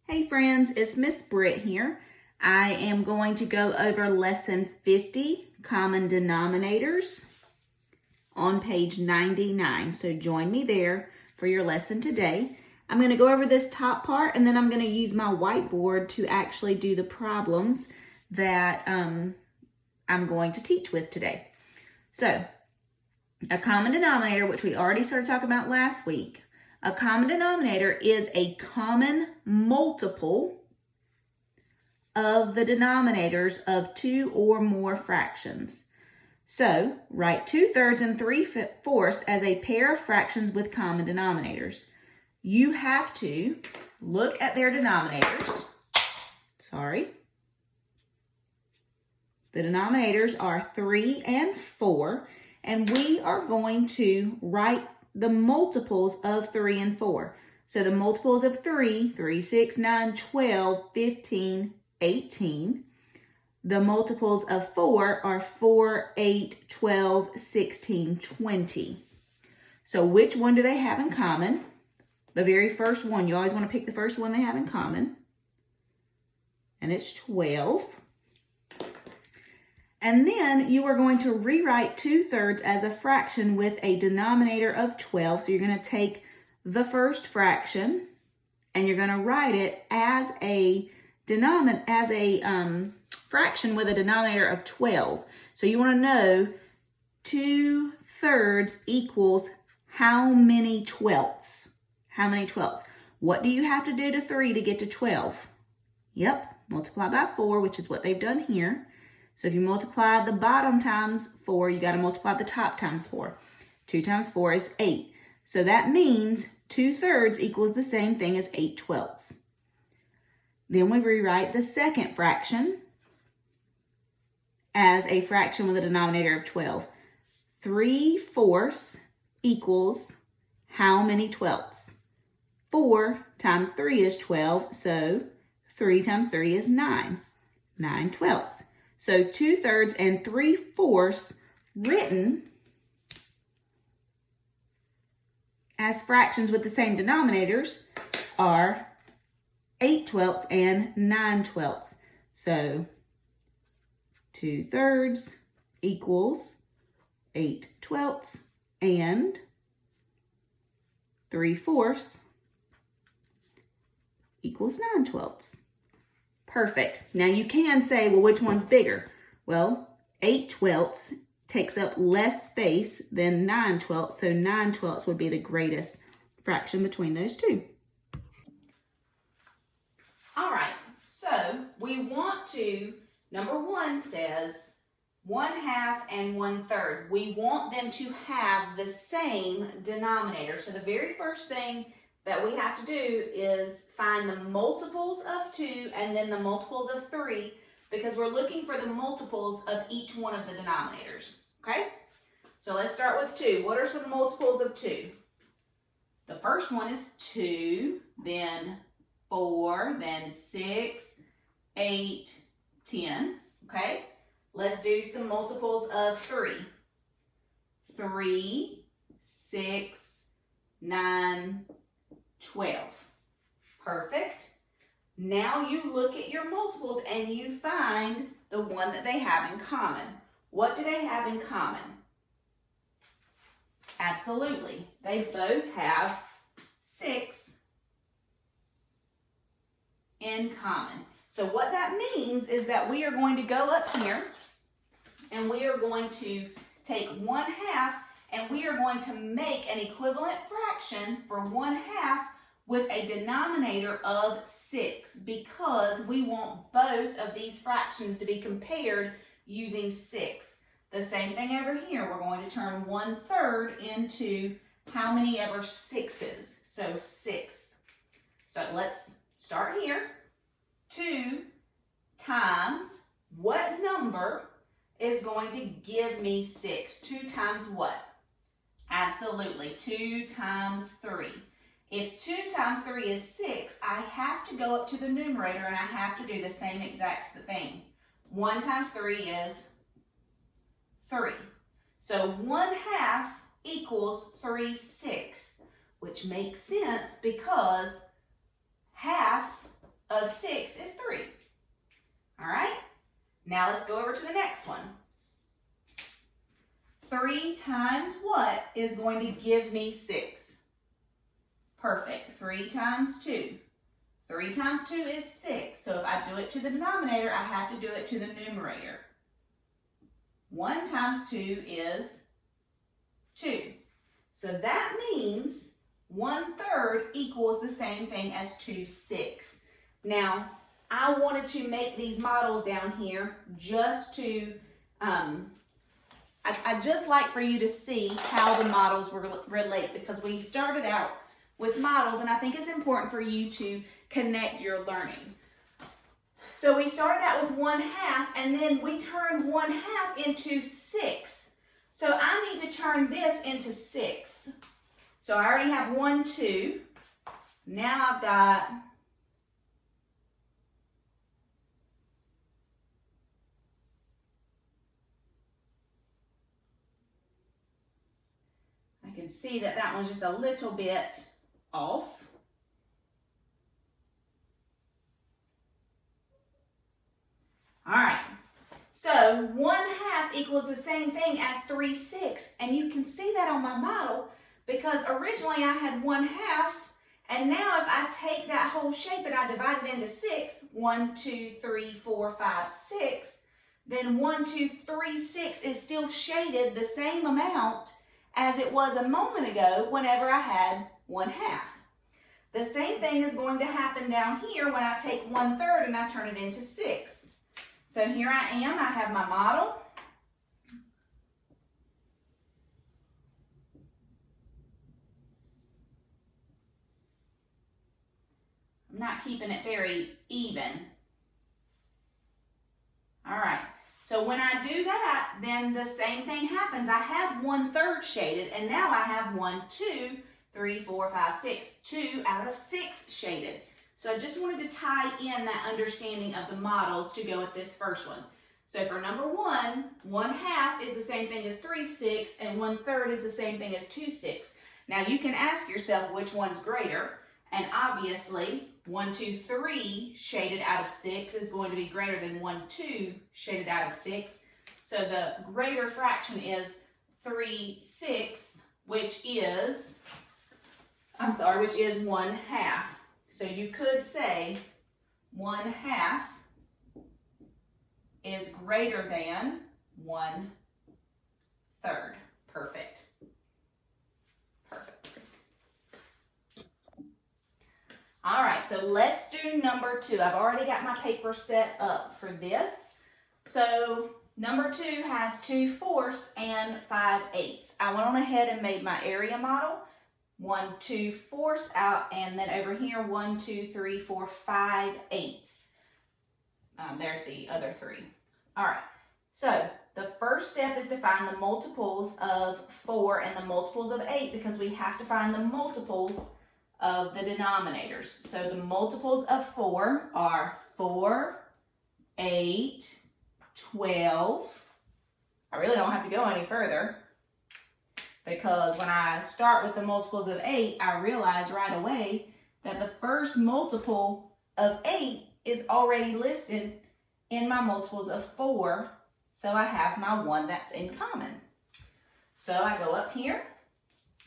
Hey friends, it's Miss Britt here. I am going to go over lesson 50, common denominators, on page 99. So join me there for your lesson today. I'm going to go over this top part and then I'm going to use my whiteboard to actually do the problems that I'm going to teach with today. So, a common denominator, which we already started talking about last week. A common denominator is a common multiple of the denominators of two or more fractions. So, write 2/3 and 3/4 as a pair of fractions with common denominators. You have to look at their denominators. The denominators are 3 and 4, and we are going to write the multiples of 3 and 4. So the multiples of 3, 3, 6, 9, 12, 15, 18. The multiples of 4 are 4, 8, 12, 16, 20. So which one do they have in common? The very first one, you always want to pick the first one they have in common. And it's 12. And then you are going to rewrite 2/3 as a fraction with a denominator of 12. So you're going to take the first fraction and you're going to write it as a fraction with a denominator of 12. So you want to know 2/3 equals how many twelfths? How many twelfths? What do you have to do to 3 to get to 12? Yep, multiply by 4, which is what they've done here. So if you multiply the bottom times 4, you got to multiply the top times 4. 2 times 4 is 8. So that means 2/3 equals the same thing as 8/12. Then we rewrite the second fraction as a fraction with a denominator of 12. 3/4 equals how many twelfths? 4 times 3 is 12, so 3 times 3 is 9. 9/12. So 2/3 and 3/4 written as fractions with the same denominators are 8/12 and 9/12. So 2/3 equals 8/12 and 3/4 equals 9/12. Perfect. Now you can say, well, which one's bigger? Well, 8/12 takes up less space than 9/12, so 9/12 would be the greatest fraction between those two. All right, so we want to, number 1 says 1/2 and 1/3. We want them to have the same denominator. So the very first thing that we have to do is find the multiples of 2 and then the multiples of 3 because we're looking for the multiples of each one of the denominators, okay? So let's start with 2. What are some multiples of 2? The first one is 2, then 4, then 6, 8, 10, okay? Let's do some multiples of 3. 3, 6, 9, 12. Perfect. Now you look at your multiples and you find the one that they have in common. What do they have in common? Absolutely. They both have 6 in common. So what that means is that we are going to go up here and we are going to take 1/2 and we are going to make an equivalent fraction for 1/2 with a denominator of 6 because we want both of these fractions to be compared using 6. The same thing over here. We're going to turn 1/3 into how many ever 6's? So 6. So let's start here. 2 times what number is going to give me 6? 2 times what? Absolutely, 2 times 3. If 2 times 3 is 6, I have to go up to the numerator and I have to do the same exact thing. 1 times 3 is 3. So 1/2 equals 3/6, which makes sense because half of 6 is 3. All right? Now let's go over to the next one. 3 times what is going to give me 6? Perfect. 3 times 2. 3 times 2 is 6. So if I do it to the denominator, I have to do it to the numerator. 1 times 2 is 2. So that means 1/3 equals the same thing as 2/6. Now, I wanted to make these models down here just to, I just like for you to see how the models relate, because we started out with models, and I think it's important for you to connect your learning. So we started out with 1/2, and then we turned 1/2 into 6. So I need to turn this into 6. So I already have 1, 2. Now I've got I can see that that one's just a little bit off. All right, so 1/2 equals the same thing as 3/6, and you can see that on my model because originally I had 1/2, and now if I take that whole shape and I divide it into 6, 1, 2, 3, 4, 5, 6, then 1, 2, 3, 6 is still shaded the same amount as it was a moment ago whenever I had 1/2. The same thing is going to happen down here when I take 1/3 and I turn it into 6. So here I am, I have my model. I'm not keeping it very even. All right, so when I do that, then the same thing happens. I had 1/3 shaded, and now I have 1, 2, 3, 4, 5, 6, 2 out of 6 shaded. So I just wanted to tie in that understanding of the models to go with this first one. So for number 1, 1/2 is the same thing as 3/6, and 1/3 is the same thing as 2/6. Now you can ask yourself which one's greater, and obviously 1, 2, 3 shaded out of 6 is going to be greater than 1, 2 shaded out of 6. So the greater fraction is 3/6, which is 1/2. So you could say 1/2 is greater than 1/3. Perfect. Perfect. All right, so let's do number 2. I've already got my paper set up for this. So number 2 has 2/4 and 5/8. I went on ahead and made my area model. 1, 2/4 out, and then over here 1, 2, 3, 4, 5/8. There's the other 3. All right, so the first step is to find the multiples of 4 and the multiples of 8, because we have to find the multiples of the denominators. So the multiples of 4 are 4, 8, 12. I really don't have to go any further, because when I start with the multiples of 8, I realize right away that the first multiple of 8 is already listed in my multiples of 4, so I have my 1 that's in common. So I go up here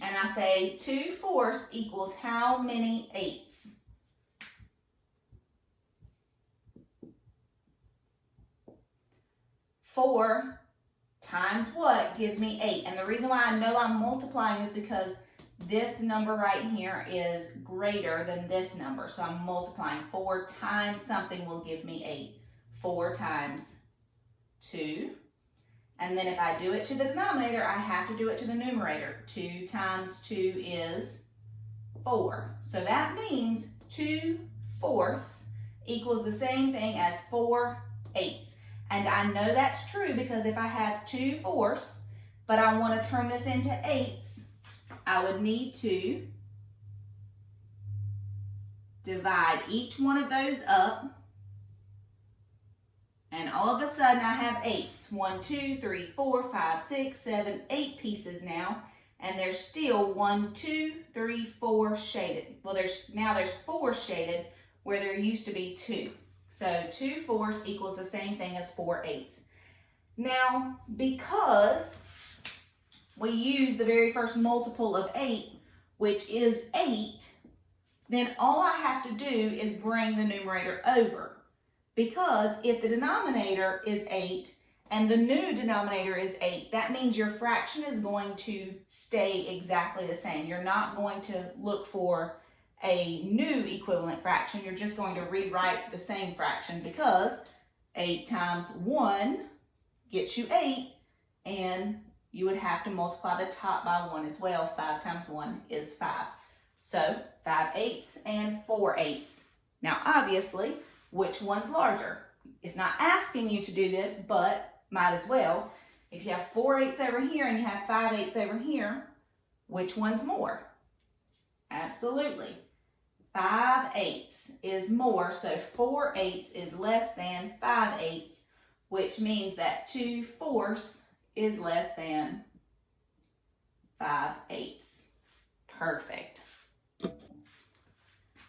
and I say 2/4 equals how many 8s? Four times what gives me 8? And the reason why I know I'm multiplying is because this number right here is greater than this number. So I'm multiplying. 4 times something will give me 8. 4 times 2. And then if I do it to the denominator, I have to do it to the numerator. 2 times 2 is 4. So that means 2/4 equals the same thing as 4/8. And I know that's true because if I have 2/4, but I want to turn this into 8s, I would need to divide each one of those up. And all of a sudden I have 8s. 1, 2, 3, 4, 5, 6, 7, 8 pieces now. And there's still 1, 2, 3, 4 shaded. Well, there's 4 shaded, where there used to be 2. So 2 fourths equals the same thing as 4 eighths. Now, because we use the very first multiple of 8, which is 8, then all I have to do is bring the numerator over. Because if the denominator is 8 and the new denominator is 8, that means your fraction is going to stay exactly the same. You're not going to look for a new equivalent fraction. You're just going to rewrite the same fraction because 8 times 1 gets you 8, and you would have to multiply the top by 1 as well. 5 times 1 is 5. So 5 eighths and 4 eighths. Now obviously, which one's larger? It's not asking you to do this, but might as well. If you have 4 eighths over here and you have 5 eighths over here, which one's more? Absolutely. 5 eighths is more, so 4 eighths is less than 5 eighths, which means that 2 fourths is less than 5 eighths. Perfect.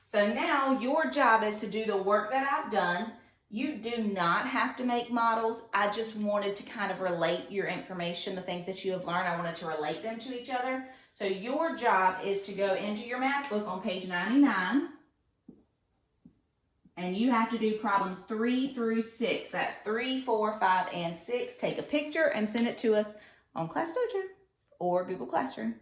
So now your job is to do the work that I've done. You do not have to make models. I just wanted to kind of relate your information, the things that you have learned. I wanted to relate them to each other. So your job is to go into your math book on page 99, and you have to do problems 3 through 6. That's 3, 4, 5, and 6. Take a picture and send it to us on Class Dojo or Google Classroom.